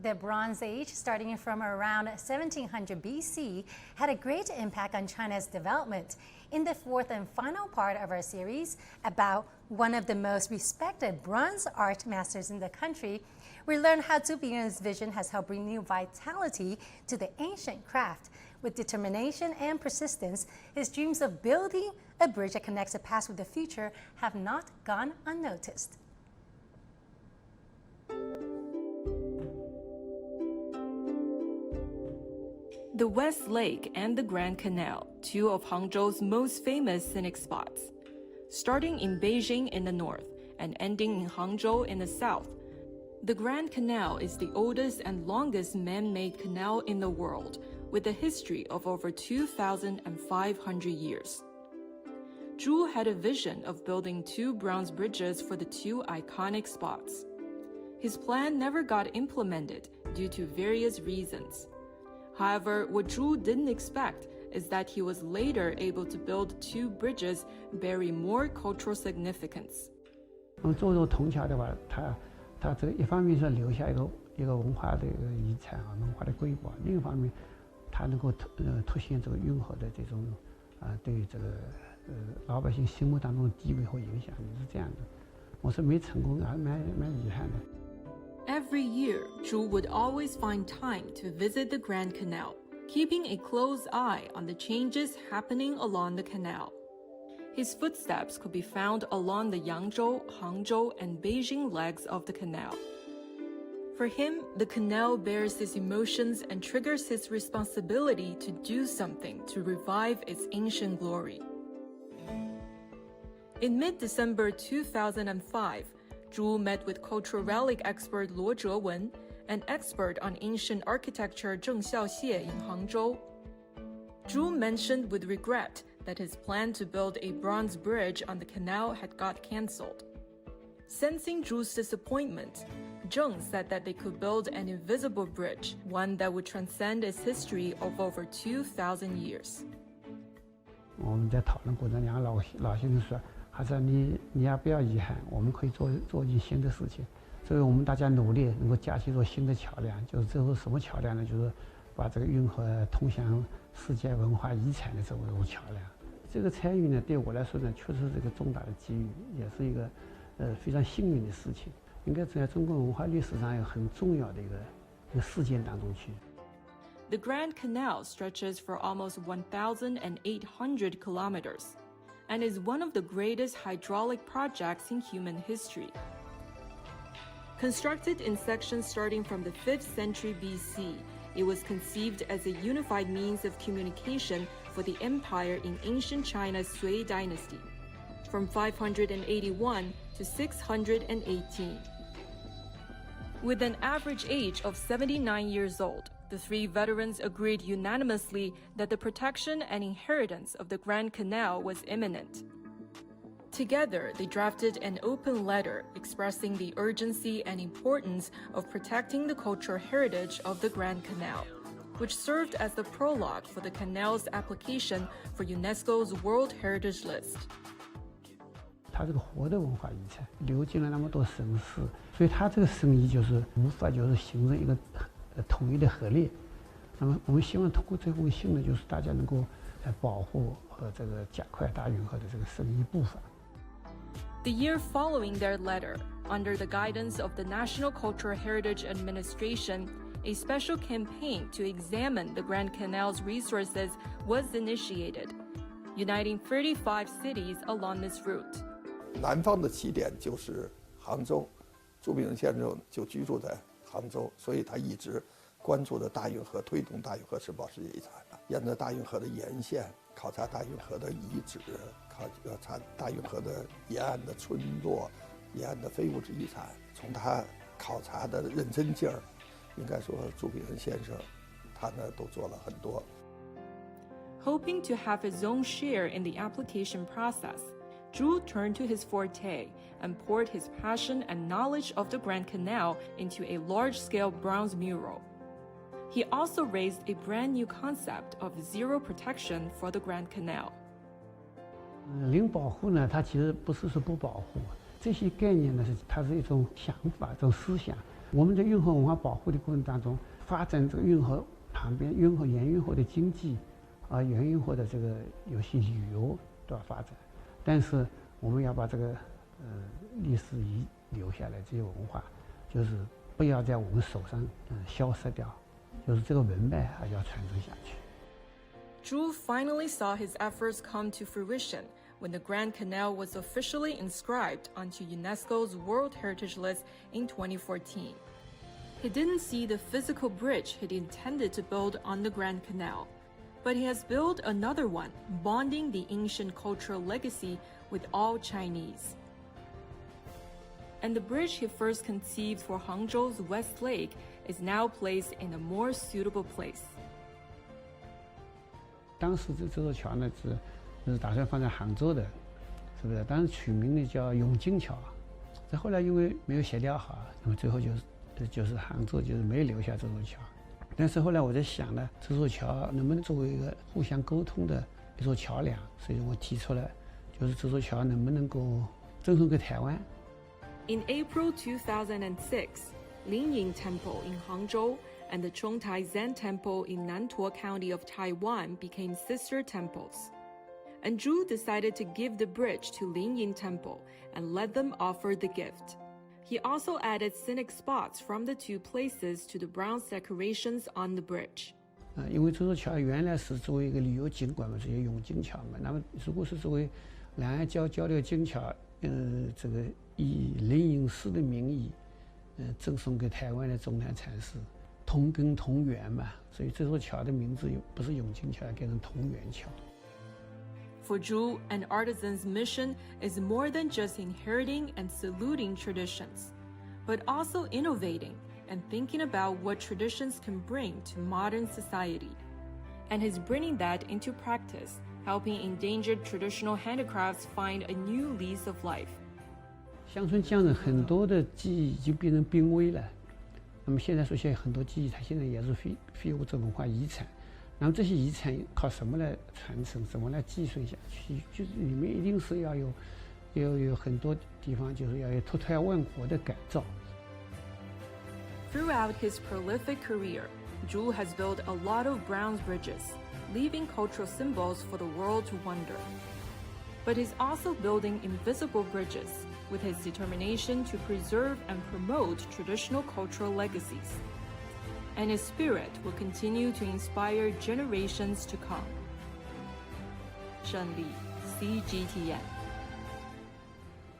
The Bronze Age, starting from around 1700 BC, had a great impact on China's development. In the fourth and final part of our series, about one of the most respected bronze art masters in the country, we learn how Zhu Bingren's vision has helped bring new vitality to the ancient craft. With determination and persistence, his dreams of building a bridge that connects the past with the future have not gone unnoticed. The West Lake and the Grand Canal, two of Hangzhou's most famous scenic spots. Starting in Beijing in the north and ending in Hangzhou in the south, the Grand Canal is the oldest and longest man-made canal in the world, with a history of over 2,500 years. Zhu had a vision of building two bronze bridges for the two iconic spots. His plan never got implemented due to various reasons. However, what Zhu didn't expect is that he was later able to build two bridges bearing more cultural significance. 做这个铜桥的话，它这个一方面是留下一个文化的遗产啊，文化的瑰宝；另一方面，它能够凸显这个运河的这种对于这个老百姓心目当中的地位和影响力是这样的。我是没成功，还蛮遗憾的。 Every year, Zhu would always find time to visit the Grand Canal, keeping a close eye on the changes happening along the canal. His footsteps could be found along the Yangzhou, Hangzhou, and Beijing legs of the canal. For him, the canal bears his emotions and triggers his responsibility to do something to revive its ancient glory. In mid-December 2005, Zhu met with cultural relic expert Luo Zhewen, an expert on ancient architecture Zheng Xiaoxie in Hangzhou. Zhu mentioned with regret that his plan to build a bronze bridge on the canal had got cancelled. Sensing Zhu's disappointment, Zheng said that they could build an invisible bridge, one that would transcend its history of over 2,000 years. 我们在讨论过程中，老先生说。 还是你要不要遗憾？我们可以做一件新的事情，所以我们大家努力能够架起一座新的桥梁。就是这是什么桥梁呢？就是把这个运河通向世界文化遗产的这么一座桥梁。这个参与呢，对我来说呢，确实是一个重大的机遇，也是一个非常幸运的事情。应该在中国文化历史上一个很重要的一个事件当中去。 The Grand Canal stretches for almost 1,800 kilometers. And is one of the greatest hydraulic projects in human history. Constructed in sections starting from the 5th century BC, it was conceived as a unified means of communication for the empire in ancient China's Sui dynasty, from 581 to 618. With an average age of 79 years old, the three veterans agreed unanimously that the protection and inheritance of the Grand Canal was imminent. Together, they drafted an open letter expressing the urgency and importance of protecting the cultural heritage of the Grand Canal, which served as the prologue for the canal's application for UNESCO's World Heritage List. 它这个活的文化遗产流经了那么多省市，所以它这个生意就是无法形成一个统一的合力。那么我们希望通过这封信呢，就是大家能够保护和这个加快大运河的这个生意步伐。The year following their letter, under the guidance of the National Cultural Heritage Administration, a special campaign to examine the Grand Canal's resources was initiated, uniting 35 cities along this route. 南方的起点就是杭州，朱秉仁先生就居住在杭州，所以他一直关注着大运河，推动大运河申报世界遗产，沿着大运河的沿线考察大运河的遗址，考察大运河的沿岸的村落、沿岸的非物质遗产。从他考察的认真劲儿，应该说朱秉仁先生他呢都做了很多。Hoping to have his own share in the application process, Zhu turned to his forte and poured his passion and knowledge of the Grand Canal into a large-scale bronze mural. He also raised a brand new concept of zero protection for the Grand Canal. 零保护呢，它其实不是说不保护，这些概念呢它是一种想法、一种思想。我们在运河文化保护的过程当中，发展这个运河旁边沿运河的经济，沿运河的这个有些旅游都要发展，但是我们要把这个历史遗留下来这些文化，就是不要在我们手上消失掉，就是这个文脉还要传承下去。Zhu finally saw his efforts come to fruition when the Grand Canal was officially inscribed onto UNESCO's World Heritage List in 2014. He didn't see the physical bridge he'd intended to build on the Grand Canal, but he has built another one, bonding the ancient cultural legacy with all Chinese. And the bridge he first conceived for Hangzhou's West Lake is now placed in a more suitable place. 当时这座桥呢是打算放在杭州的，是不是？当时取名呢叫永金桥，这后来因为没有协调好，那么最后就是杭州就是没有留下这座桥。但是后来我在想呢，这座桥能不能作为一个互相沟通的一座桥梁？所以我提出了，就是这座桥能不能够赠送给台湾。In April 2006, Linyin Temple in Hangzhou and the Chongtai Zen Temple in Nantuo County of Taiwan became sister temples. And Zhu decided to give the bridge to Linyin Temple and let them offer the gift. He also added scenic spots from the two places to the bronze decorations on the bridge. 因为这座桥原来是作为一个旅游景观嘛，这些永金桥嘛。那么如果是作为两岸交流金桥，这个以灵隐寺的名义，赠送给台湾的中南禅师，同根同源嘛。所以这座桥的名字不是永金桥，要改成同源桥。For Zhu, an artisan's mission is more than just inheriting and saluting traditions, but also innovating and thinking about what traditions can bring to modern society. And he's bringing that into practice, helping endangered traditional handicrafts find a new lease of life. 乡村匠人很多的技艺已经变成濒危了，那么现在说很多技艺，它现在也是非物质文化遗产。那么这些遗产靠什么来传承？怎么来继承下去？就是里面一定是要有很多地方，就是要有脱胎万国的改造。Throughout his prolific career, Zhu has built a lot of bronze bridges, leaving cultural symbols for the world to wonder. But he's also building invisible bridges with his determination to preserve and promote traditional cultural legacies. And his spirit will continue to inspire generations to come. Shen Li, CGTN.